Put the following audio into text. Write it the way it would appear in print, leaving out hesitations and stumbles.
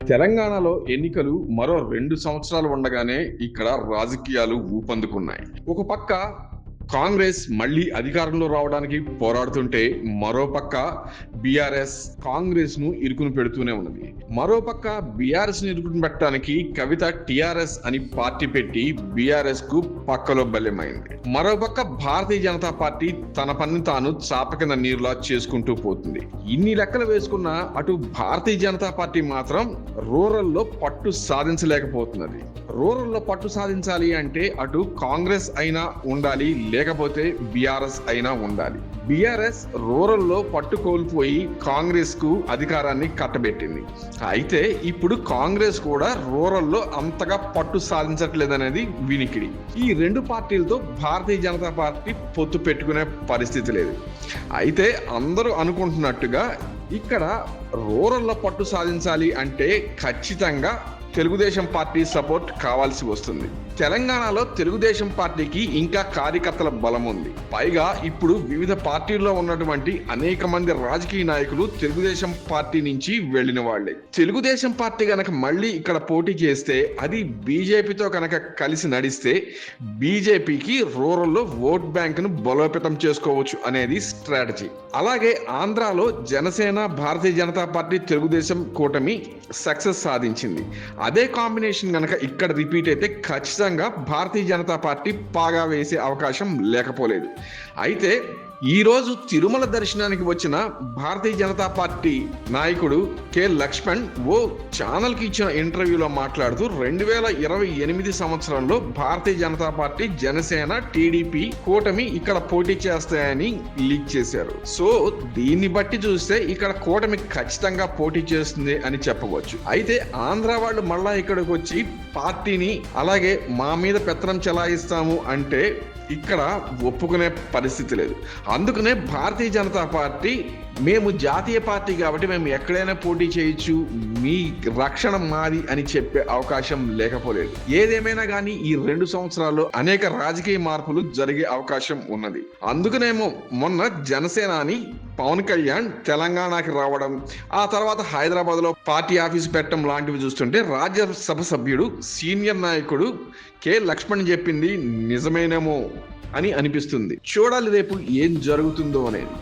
తెలంగాణలో ఎన్నికలు మరో 2 సంవత్సరాలు ఉండగానే ఇక్కడ రాజకీయాలు ఊపందుకున్నాయి. ఒక పక్క కాంగ్రెస్ మళ్ళీ అధికారంలో రావడానికి పోరాడుతుంటే, మరోపక్క బీఆర్ఎస్ కాంగ్రెస్ ను ఇరుకును పెడుతూనే ఉన్నది. మరోపక్క బీఆర్ఎస్ ను ఇరుకును పెట్టడానికి కవిత టీఆర్ఎస్ అని పార్టీ పెట్టి బీఆర్ఎస్ కు పక్కలో బలమైంది. మరోపక్క భారతీయ జనతా పార్టీ తన పనిని తాను చాప కింద నీరులా చేసుకుంటూ పోతుంది. ఇన్ని లెక్కలు వేసుకున్న అటు భారతీయ జనతా పార్టీ మాత్రం రూరల్లో పట్టు సాధించలేకపోతున్నది. రూరల్లో పట్టు సాధించాలి అంటే అటు కాంగ్రెస్ అయినా ఉండాలి, లేకపోతే బీఆర్ఎస్ అయినా ఉండాలి. బీఆర్ఎస్ రూరల్లో పట్టు కోల్పోయి కాంగ్రెస్ కు అధికారాన్ని కట్టబెట్టింది. అయితే ఇప్పుడు కాంగ్రెస్ కూడా రూరల్లో అంతగా పట్టు సాధించట్లేదనేది వినికిడి. ఈ రెండు పార్టీలతో భారతీయ జనతా పార్టీ పొత్తు పెట్టుకునే పరిస్థితి లేదు. అయితే అందరూ అనుకుంటున్నట్టుగా ఇక్కడ రూరల్లో పట్టు సాధించాలి అంటే ఖచ్చితంగా తెలుగుదేశం పార్టీ సపోర్ట్ కావాల్సి వస్తుంది. తెలంగాణలో తెలుగుదేశం పార్టీకి ఇంకా కార్యకర్తల బలం ఉంది. పైగా ఇప్పుడు వివిధ పార్టీల్లో ఉన్నటువంటి అనేక మంది రాజకీయ నాయకులు తెలుగుదేశం పార్టీ నుంచి వెళ్లిన వాళ్లే. తెలుగుదేశం పార్టీ గనక మళ్ళీ ఇక్కడ పోటీ చేస్తే, అది బీజేపీతో కనుక కలిసి నడిస్తే బీజేపీకి రూరల్లో ఓట్ బ్యాంక్ ను బలోపేతం చేసుకోవచ్చు అనేది స్ట్రాటజీ. అలాగే ఆంధ్రాలో జనసేన, భారతీయ జనతా పార్టీ, తెలుగుదేశం కూటమి సక్సెస్ సాధించింది. అదే కాంబినేషన్ గనక ఇక్కడ రిపీట్ అయితే ఖచ్చితంగా భారతీయ జనతా పార్టీ పాగా వేసే అవకాశం లేకపోలేదు. అయితే ఈ రోజు తిరుమల దర్శనానికి వచ్చిన భారతీయ జనతా పార్టీ నాయకుడు కె లక్ష్మణ్ ఓ ఛానల్ కి ఇచ్చిన ఇంటర్వ్యూలో మాట్లాడుతూ 2028 సంవత్సరంలో భారతీయ జనతా పార్టీ, జనసేన, టీడీపీ కూటమి ఇక్కడ పోటీ చేస్తాయని లీక్ చేశారు. సో దీన్ని బట్టి చూస్తే ఇక్కడ కూటమి ఖచ్చితంగా పోటీ చేస్తుంది అని చెప్పవచ్చు. అయితే ఆంధ్ర వాళ్ళు మళ్ళా ఇక్కడికి వచ్చి పార్టీని అలాగే మా మీద పెత్తనం చెలాయిస్తాము అంటే ఇక్కడ ఒప్పుకునే పరిస్థితి లేదు. అందుకనే భారతీయ జనతా పార్టీ మేము జాతీయ పార్టీ కాబట్టి మేము ఎక్కడైనా పోటీ చేయొచ్చు, మీ రక్షణ మాది అని చెప్పే అవకాశం లేకపోలేదు. ఏదేమైనా కానీ ఈ 2 సంవత్సరాల్లో అనేక రాజకీయ మార్పులు జరిగే అవకాశం ఉన్నది. అందుకనేమో మొన్న జనసేనాని పవన్ కళ్యాణ్ తెలంగాణకి రావడం, ఆ తర్వాత హైదరాబాద్ లో పార్టీ ఆఫీస్ పెట్టడం లాంటివి చూస్తుంటే రాజ్యసభ సభ్యుడు సీనియర్ నాయకుడు కె లక్ష్మణ్ చెప్పింది నిజమేనేమో అని అనిపిస్తుంది. చూడాలి రేపు ఏం జరుగుతుందో అనేది.